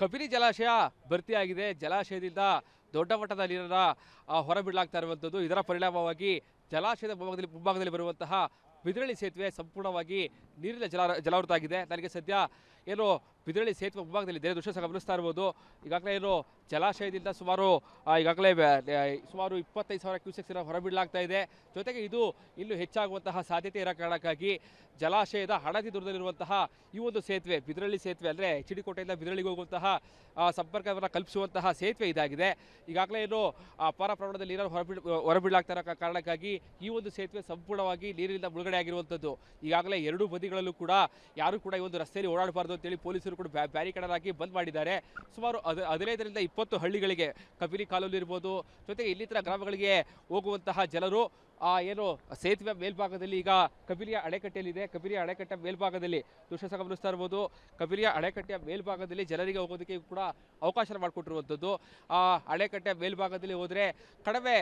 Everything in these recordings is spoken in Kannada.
ಕಬಿನಿ ಜಲಾಶಯ ಭರ್ತಿಯಾಗಿದೆ. ಜಲಾಶಯದಿಂದ ದೊಡ್ಡ ಮಟ್ಟದ ನೀರನ್ನು ಹೊರಬಿಡಲಾಗ್ತಾ ಇರುವಂಥದ್ದು. ಇದರ ಪರಿಣಾಮವಾಗಿ ಜಲಾಶಯದ ಮುಂಭಾಗದಲ್ಲಿ ಬರುವಂತಹ ಬಿದರಳ್ಳಿ ಸೇತುವೆ ಸಂಪೂರ್ಣವಾಗಿ ನೀರಿನ ಜಲಾವೃತ ಆಗಿದೆ. ನನಗೆ ಸದ್ಯ ಏನು ಬಿದರಳ್ಳಿ ಸೇತುವೆ ಮುಂಭಾಗದಲ್ಲಿ ದೃಶ್ಯ ಗಮನಿಸ್ತಾ ಇರ್ಬೋದು. ಈಗಾಗಲೇ ಏನು ಜಲಾಶಯದಿಂದ ಈಗಾಗಲೇ ಸುಮಾರು 25,000 ಕ್ಯೂಸೆಕ್ಸ್ ಹೊರಬಿಡಲಾಗ್ತಾ ಇದೆ. ಜೊತೆಗೆ ಇದು ಇನ್ನೂ ಹೆಚ್ಚಾಗುವಂತಹ ಸಾಧ್ಯತೆ ಇರೋ ಕಾರಣಕ್ಕಾಗಿ ಜಲಾಶಯದ ಹಣತಿ ದೂರದಲ್ಲಿರುವಂತಹ ಈ ಒಂದು ಸೇತುವೆ ಬಿದರಳ್ಳಿ ಸೇತುವೆ ಅಂದರೆ ಎಚ್ ಡಿ ಕೋಟೆಯಿಂದ ಬಿದರಳ್ಳಿಗೆ ಹೋಗುವಂತಹ ಸಂಪರ್ಕವನ್ನು ಕಲ್ಪಿಸುವಂತಹ ಸೇತುವೆ ಇದಾಗಿದೆ. ಈಗಾಗಲೇ ಏನು ಅಪಾರ ಪ್ರಮಾಣದಲ್ಲಿ ನೀರನ್ನು ಹೊರಬಿಡಲಾಗ್ತಾ ಇರೋ ಕಾರಣಕ್ಕಾಗಿ ಈ ಒಂದು ಸೇತುವೆ ಸಂಪೂರ್ಣವಾಗಿ ನೀರಿನಿಂದ ಮುಳುಗಡೆ ಆಗಿರುವಂಥದ್ದು. ಈಗಾಗಲೇ ಎರಡೂ ಬದಿಗಳಲ್ಲೂ ಕೂಡ ಯಾರು ಕೂಡ ಈ ಒಂದು ರಸ್ತೆಯಲ್ಲಿ ಓಡಾಡಬಾರ್ದು ಅಂತೇಳಿ ಪೊಲೀಸರು ಕೂಡ ಬ್ಯಾರಿಕೇಡ್ ಹಾಕಿ ಬಂದ್ ಮಾಡಿದ್ದಾರೆ. ಸುಮಾರು 15ರಿಂದ 20 ಹಳ್ಳಿಗಳಿಗೆ ಕಬಿನಿ ಕಾಲೋನಿ ಇರ್ಬೋದು, ಜೊತೆಗೆ ಇನ್ನಿತರ ಗ್ರಾಮಗಳಿಗೆ ಹೋಗುವಂತಹ ಜನರು ಏನು ಸೇತುವೆ ಮೇಲ್ಭಾಗದಲ್ಲಿ ಈಗ ಕಬಿನಿಯ ಅಣೆಕಟ್ಟೆಯಲ್ಲಿದೆ. ಕಬಿನಿಯ ಅಣೆಕಟ್ಟೆ ಮೇಲ್ಭಾಗದಲ್ಲಿ ದೃಶ್ಯ ಗಮನಿಸ್ತಾ ಇರ್ಬೋದು. ಕಬಿನಿಯ ಅಣೆಕಟ್ಟೆಯ ಮೇಲ್ಭಾಗದಲ್ಲಿ ಜನರಿಗೆ ಹೋಗೋದಕ್ಕೆ ಕೂಡ ಅವಕಾಶ ಮಾಡಿಕೊಟ್ಟಿರುವಂಥದ್ದು. ಅಣೆಕಟ್ಟೆಯ ಮೇಲ್ಭಾಗದಲ್ಲಿ ಹೋದರೆ ಕಡಿಮೆ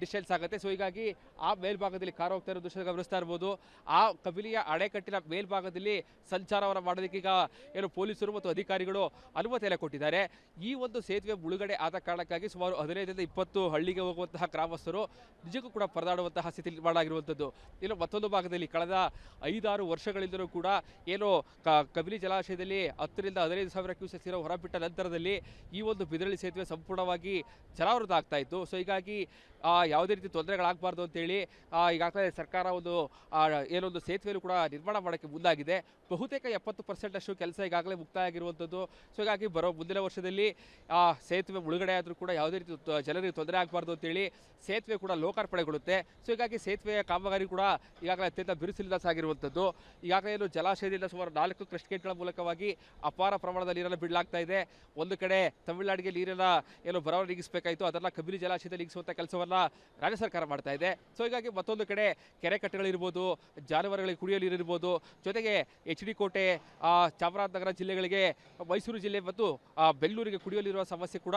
ಡಿಸ್ಟೆನ್ಸ್ ಆಗುತ್ತೆ. ಸೊ ಹೀಗಾಗಿ ಆ ಮೇಲ್ಭಾಗದಲ್ಲಿ ಕಾರ್ ಹೋಗ್ತಾ ಇರೋ ದೃಶ್ಯ ಗಮನಿಸ್ತಾ ಇರ್ಬೋದು. ಆ ಕಬಿನಿಯ ಅಣೆಕಟ್ಟಿನ ಮೇಲ್ಭಾಗದಲ್ಲಿ ಸಂಚಾರವನ್ನು ಮಾಡೋದಕ್ಕೆ ಈಗ ಏನು ಪೊಲೀಸರು ಮತ್ತು ಅಧಿಕಾರಿಗಳು ಅನುಮತಿಯನ್ನು ಕೊಟ್ಟಿದ್ದಾರೆ. ಈ ಒಂದು ಸೇತುವೆ ಮುಳುಗಡೆ ಆದ ಕಾರಣಕ್ಕಾಗಿ ಸುಮಾರು 15ರಿಂದ 20 ಹಳ್ಳಿಗೆ ಹೋಗುವಂತಹ ಗ್ರಾಮಸ್ಥರು ನಿಜಕ್ಕೂ ಕೂಡ ಪರದಾಡುವಂತಹ ಸ್ಥಿತಿ ನಿರ್ಮಾಣ ಆಗಿರುವಂಥದ್ದು. ಇನ್ನು ಮತ್ತೊಂದು ಭಾಗದಲ್ಲಿ ಕಳೆದ 5-6 ವರ್ಷಗಳಿಂದಲೂ ಕೂಡ ಏನು ಕಬಿನಿ ಜಲಾಶಯದಲ್ಲಿ 10ರಿಂದ 15,000 ಕ್ಯೂಸೆಕ್ಸ್ ಹೊರಬಿಟ್ಟ ನಂತರದಲ್ಲಿ ಈ ಒಂದು ಬಿದರಳ್ಳಿ ಸೇತುವೆ ಸಂಪೂರ್ಣವಾಗಿ ಜಲಾವೃತ ಆಗ್ತಾ ಇತ್ತು. ಸೊ ಹೀಗಾಗಿ ಯಾವುದೇ ರೀತಿ ತೊಂದರೆಗಳಾಗಬಾರ್ದು ಅಂತೇಳಿ ಈಗಾಗಲೇ ಸರ್ಕಾರ ಏನೊಂದು ಸೇತುವೆಯನ್ನು ಕೂಡ ನಿರ್ಮಾಣ ಮಾಡೋಕ್ಕೆ ಮುಂದಾಗಿದೆ. ಬಹುತೇಕ 70% ಕೆಲಸ ಈಗಾಗಲೇ ಮುಕ್ತಾಯ ಆಗಿರುವಂಥದ್ದು. ಸೊ ಹೀಗಾಗಿ ಬರೋ ಮುಂದಿನ ವರ್ಷದಲ್ಲಿ ಸೇತುವೆ ಮುಳುಗಡೆ ಆದರೂ ಕೂಡ ಯಾವುದೇ ರೀತಿ ಜನರಿಗೆ ತೊಂದರೆ ಆಗಬಾರ್ದು ಅಂತೇಳಿ ಸೇತುವೆ ಕೂಡ ಲೋಕಾರ್ಪಣೆಗೊಳ್ಳುತ್ತೆ. ಸೊ ಹೀಗಾಗಿ ಸೇತುವೆಯ ಕಾಮಗಾರಿ ಕೂಡ ಈಗಾಗಲೇ ಅತ್ಯಂತ ಬಿರುಸಿನಿಂದ ಸಾಗಿರುವಂಥದ್ದು. ಈಗಾಗಲೇ ಏನು ಜಲಾಶಯದಿಂದ ಸುಮಾರು 4 ಕ್ರಸ್ಟ್ ಗೇಟ್ಗಳ ಮೂಲಕವಾಗಿ ಅಪಾರ ಪ್ರಮಾಣದ ನೀರನ್ನು ಬಿಡಲಾಗ್ತಾ ಇದೆ. ಒಂದು ಕಡೆ ತಮಿಳುನಾಡಿಗೆ ನೀರನ್ನು ಏನು ಬರವನ್ನು ನೀಗಿಸಬೇಕಾಯಿತು, ಅದನ್ನು ಕಬಿನಿ ಜಲಾಶಯದಲ್ಲಿ ನೀಗಿಸುವಂಥ ಕೆಲಸವನ್ನು ರಾಜ್ಯ ಸರ್ಕಾರ ಮಾಡ್ತಾ ಇದೆ. ಸೊ ಹೀಗಾಗಿ ಮತ್ತೊಂದು ಕಡೆ ಕೆರೆ ಕಟ್ಟೆಗಳಿರ್ಬೋದು, ಜಾನುವಾರುಗಳಿಗೆ ಕುಡಿಯೋ ನೀರಿರ್ಬೋದು, ಜೊತೆಗೆ ಎಚ್ ಡಿ ಕೋಟೆ, ಚಾಮರಾಜನಗರ ಜಿಲ್ಲೆಗಳಿಗೆ, ಮೈಸೂರು ಜಿಲ್ಲೆ ಮತ್ತು ಬೆಂಗಳೂರಿಗೆ ಕುಡಿಯೋ ನೀರಿರುವ ಸಮಸ್ಯೆ ಕೂಡ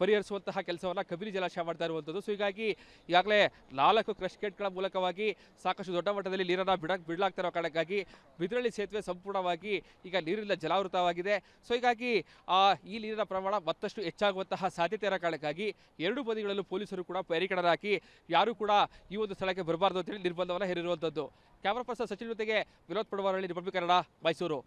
ಪರಿಹರಿಸುವಂತಹ ಕೆಲಸವನ್ನು ಕಬಿನಿ ಜಲಾಶಯ ಮಾಡ್ತಾ ಇರುವಂಥದ್ದು. ಸೊ ಹೀಗಾಗಿ ಈಗಾಗಲೇ 4 ಕ್ರಸ್ಟ್ ಗೇಟ್ಗಳ ಮೂಲಕವಾಗಿ ಸಾಕಷ್ಟು ದೊಡ್ಡ ಮಟ್ಟದಲ್ಲಿ ನೀರನ್ನು ಬಿಡಲಾಗ್ತಾ ಇರೋ ಕಾರಣಕ್ಕಾಗಿ ಬಿದರಳ್ಳಿ ಸೇತುವೆ ಸಂಪೂರ್ಣವಾಗಿ ಈಗ ನೀರಿನಿಂದ ಜಲಾವೃತವಾಗಿದೆ. ಸೊ ಹೀಗಾಗಿ ಈ ನೀರಿನ ಪ್ರಮಾಣ ಮತ್ತಷ್ಟು ಹೆಚ್ಚಾಗುವಂತಹ ಸಾಧ್ಯತೆ ಇರೋ ಕಾರಣಕ್ಕಾಗಿ ಎರಡೂ ಬದಿಗಳಲ್ಲೂ ಪೊಲೀಸರು ಕೂಡ ಬ್ಯಾರಿಕೇಡ್ ಹಾಕಿ ಯಾರು ಕೂಡ ಈ ಒಂದು ಸ್ಥಳಕ್ಕೆ ಬರಬಾರ್ದು ಅಂತೇಳಿ ನಿರ್ಬಂಧವನ್ನು ಹೇರಿರುವಂಥದ್ದು. ಕ್ಯಾಮರಾ ಪರ್ಸನ್ ಸಚಿನ್ ಜೊತೆಗೆ ವಿನೋದ್ ಪಡವಾರಳ್ಳಿ, ರಿಪಬ್ಲಿಕ್ ಕನ್ನಡ, ಮೈಸೂರು.